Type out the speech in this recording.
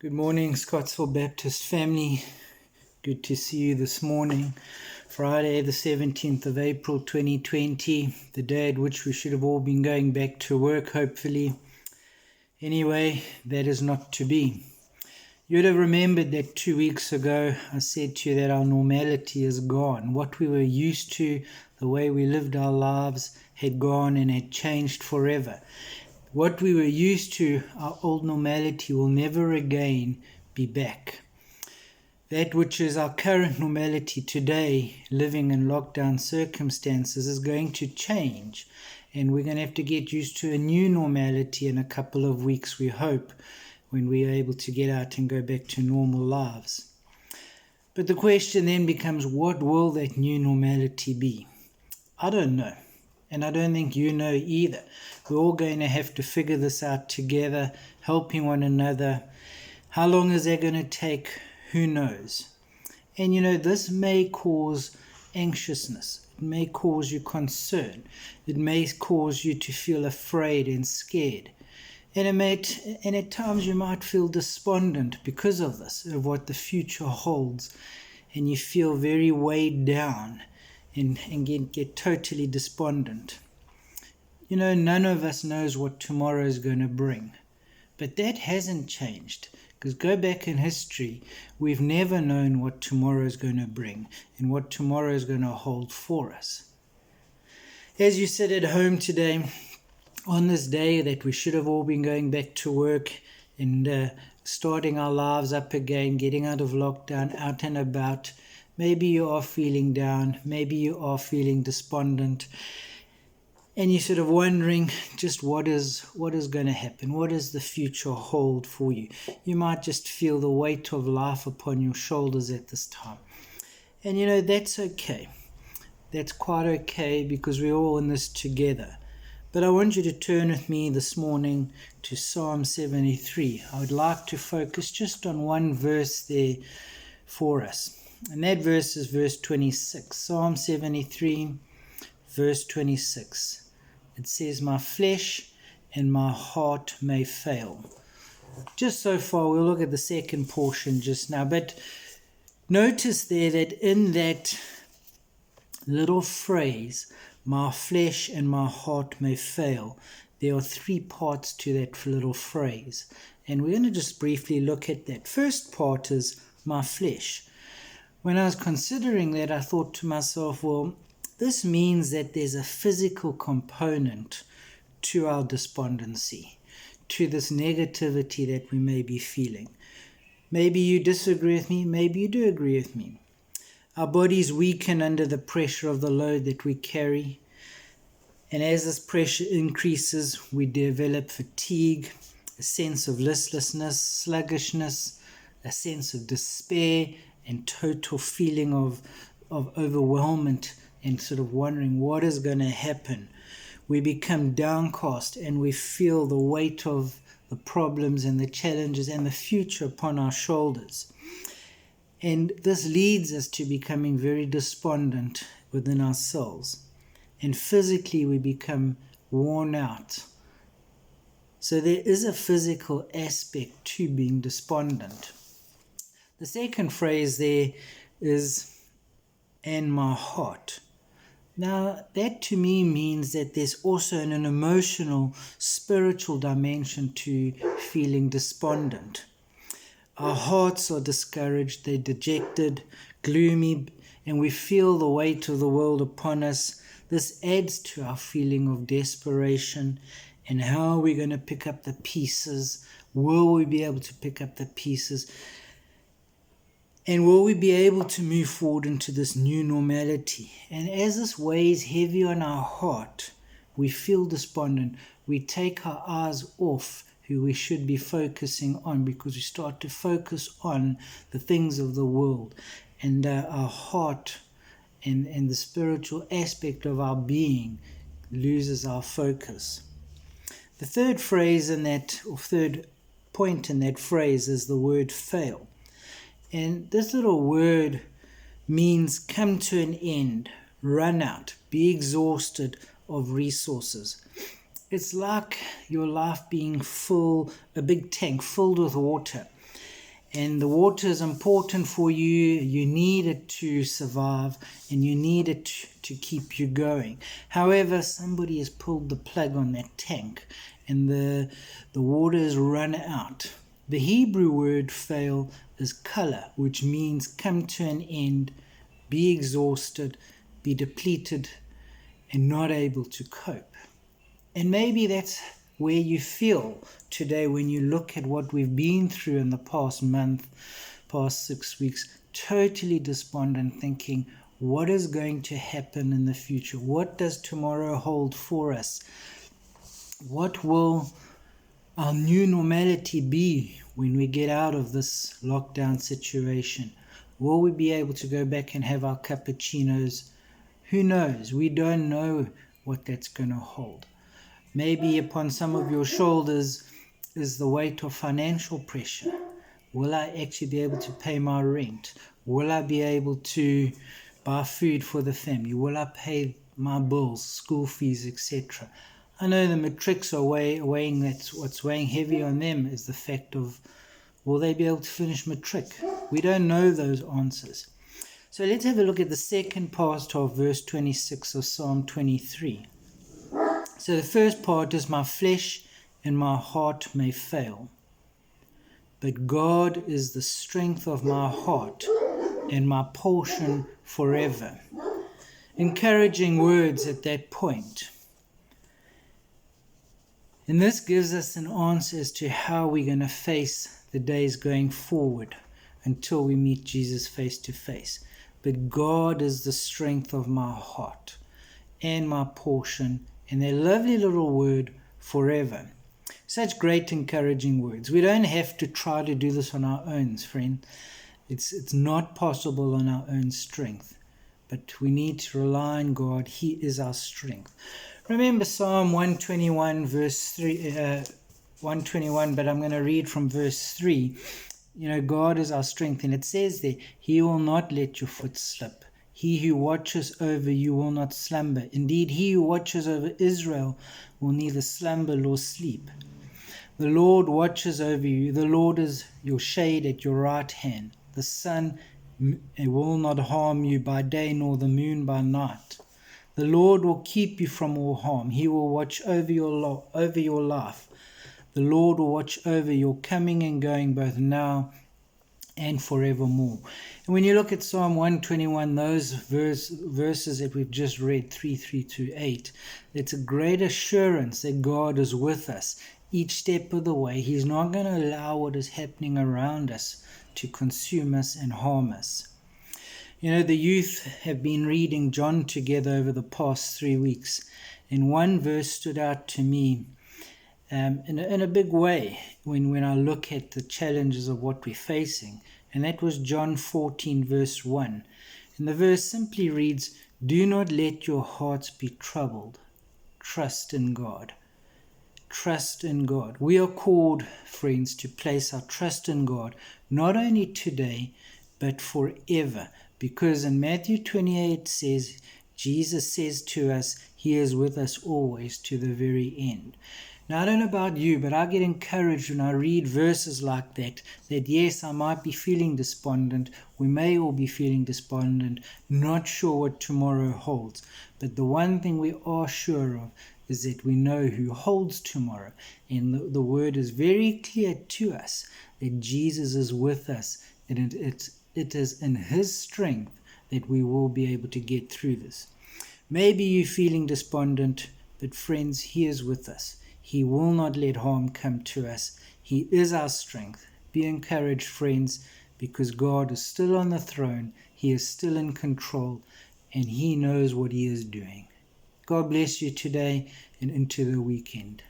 Good morning, Scottsville Baptist family. Good to see you this morning. Friday, the 17th of April, 2020, the day at which we should have all been going back to work, hopefully. Anyway, that is not to be. You'd have remembered that 2 weeks ago I said to you that our normality is gone. What we were used to, the way we lived our lives, had gone and had changed forever. What we were used to, our old normality, will never again be back. That which is our current normality today, living in lockdown circumstances, is going to change. And we're going to have to get used to a new normality in a couple of weeks, we hope, when we are able to get out and go back to normal lives. But the question then becomes, what will that new normality be? I don't know. And I don't think you know either. We're all going to have to figure this out together, helping one another. How long is that going to take? Who knows? And this may cause anxiousness. It may cause you concern. It may cause you to feel afraid and scared. And at times you might feel despondent because of this, of what the future holds. And you feel very weighed down and get totally despondent. None of us knows what tomorrow is going to bring. But that hasn't changed. Because go back in history, we've never known what tomorrow is going to bring and what tomorrow is going to hold for us. As you sit at home today, on this day that we should have all been going back to work and starting our lives up again, getting out of lockdown, out and about, maybe you are feeling down, maybe you are feeling despondent, and you're sort of wondering just what is going to happen, what does the future hold for you. You might just feel the weight of life upon your shoulders at this time. And that's okay. That's quite okay because we're all in this together. But I want you to turn with me this morning to Psalm 73. I would like to focus just on one verse there for us. And that verse is verse 26. Psalm 73, verse 26. It says, "My flesh and my heart may fail." Just so far, we'll look at the second portion just now. But notice there that in that little phrase, "my flesh and my heart may fail," there are three parts to that little phrase. And we're going to just briefly look at that. First part is my flesh. When I was considering that, I thought to myself, well, this means that there's a physical component to our despondency, to this negativity that we may be feeling. Maybe you disagree with me, maybe you do agree with me. Our bodies weaken under the pressure of the load that we carry. And as this pressure increases, we develop fatigue, a sense of listlessness, sluggishness, a sense of despair, and total feeling of overwhelmment and sort of wondering what is going to happen. We become downcast and we feel the weight of the problems and the challenges and the future upon our shoulders. And this leads us to becoming very despondent within ourselves. And physically we become worn out. So there is a physical aspect to being despondent. The second phrase there is, "and my heart." Now, that to me means that there's also an emotional, spiritual dimension to feeling despondent. Our hearts are discouraged, they're dejected, gloomy, and we feel the weight of the world upon us. This adds to our feeling of desperation and how are we going to pick up the pieces? Will we be able to pick up the pieces? And will we be able to move forward into this new normality? And as this weighs heavy on our heart, we feel despondent. We take our eyes off who we should be focusing on because we start to focus on the things of the world. And our heart and the spiritual aspect of our being loses our focus. The third phrase in that, or third point in that phrase is the word fail. And this little word means come to an end, run out, be exhausted of resources. It's like your life being full, a big tank filled with water. And the water is important for you. You need it to survive, and you need it to keep you going. However, somebody has pulled the plug on that tank, and the water has run out. The Hebrew word fail is kala, which means come to an end, be exhausted, be depleted, and not able to cope. And maybe that's where you feel today when you look at what we've been through in the past month, past 6 weeks, totally despondent, thinking, what is going to happen in the future? What does tomorrow hold for us? What will our new normality be when we get out of this lockdown situation? Will we be able to go back and have our cappuccinos? Who knows? We don't know what that's going to hold. Maybe upon some of your shoulders is the weight of financial pressure. Will I actually be able to pay my rent? Will I be able to buy food for the family? Will I pay my bills, school fees, etc.? I know the matrics are weighing that. What's weighing heavy on them is the fact of, will they be able to finish matric? We don't know those answers. So let's have a look at the second part of verse 26 of Psalm 23. So the first part is, my flesh and my heart may fail, but God is the strength of my heart and my portion forever. Encouraging words at that point. And this gives us an answer as to how we're going to face the days going forward until we meet Jesus face to face. But God is the strength of my heart and my portion, and their lovely little word, forever. Such great encouraging words. We don't have to try to do this on our own, friend. It's not possible on our own strength. But we need to rely on God. He is our strength. Remember Psalm 121 verse 3, 121, but I'm going to read from verse 3. You know, God is our strength. And it says there, He will not let your foot slip. He who watches over you will not slumber. Indeed, He who watches over Israel will neither slumber nor sleep. The Lord watches over you. The Lord is your shade at your right hand. The sun will not harm you by day, nor the moon by night. The Lord will keep you from all harm. He will watch over your life. The Lord will watch over your coming and going, both now and forevermore. And when you look at Psalm 121, those verses that we've just read, 3 to 8, it's a great assurance that God is with us each step of the way. He's not going to allow what is happening around us to consume us and harm us. You know, the youth have been reading John together over the past 3 weeks, and one verse stood out to me in a big way when I look at the challenges of what we're facing, and that was John 14 verse 1. And the verse simply reads, "Do not let your hearts be troubled. Trust in God." Trust in God. We are called, friends, to place our trust in God, not only today, but forever. Because in Matthew 28 says, Jesus says to us, He is with us always to the very end. Now, I don't know about you, but I get encouraged when I read verses like that yes, I might be feeling despondent. We may all be feeling despondent, not sure what tomorrow holds. But the one thing we are sure of is that we know who holds tomorrow. And the word is very clear to us that Jesus is with us, and it is in His strength that we will be able to get through this. Maybe you're feeling despondent, but friends, He is with us. He will not let harm come to us. He is our strength. Be encouraged, friends, because God is still on the throne. He is still in control, and He knows what He is doing. God bless you today and into the weekend.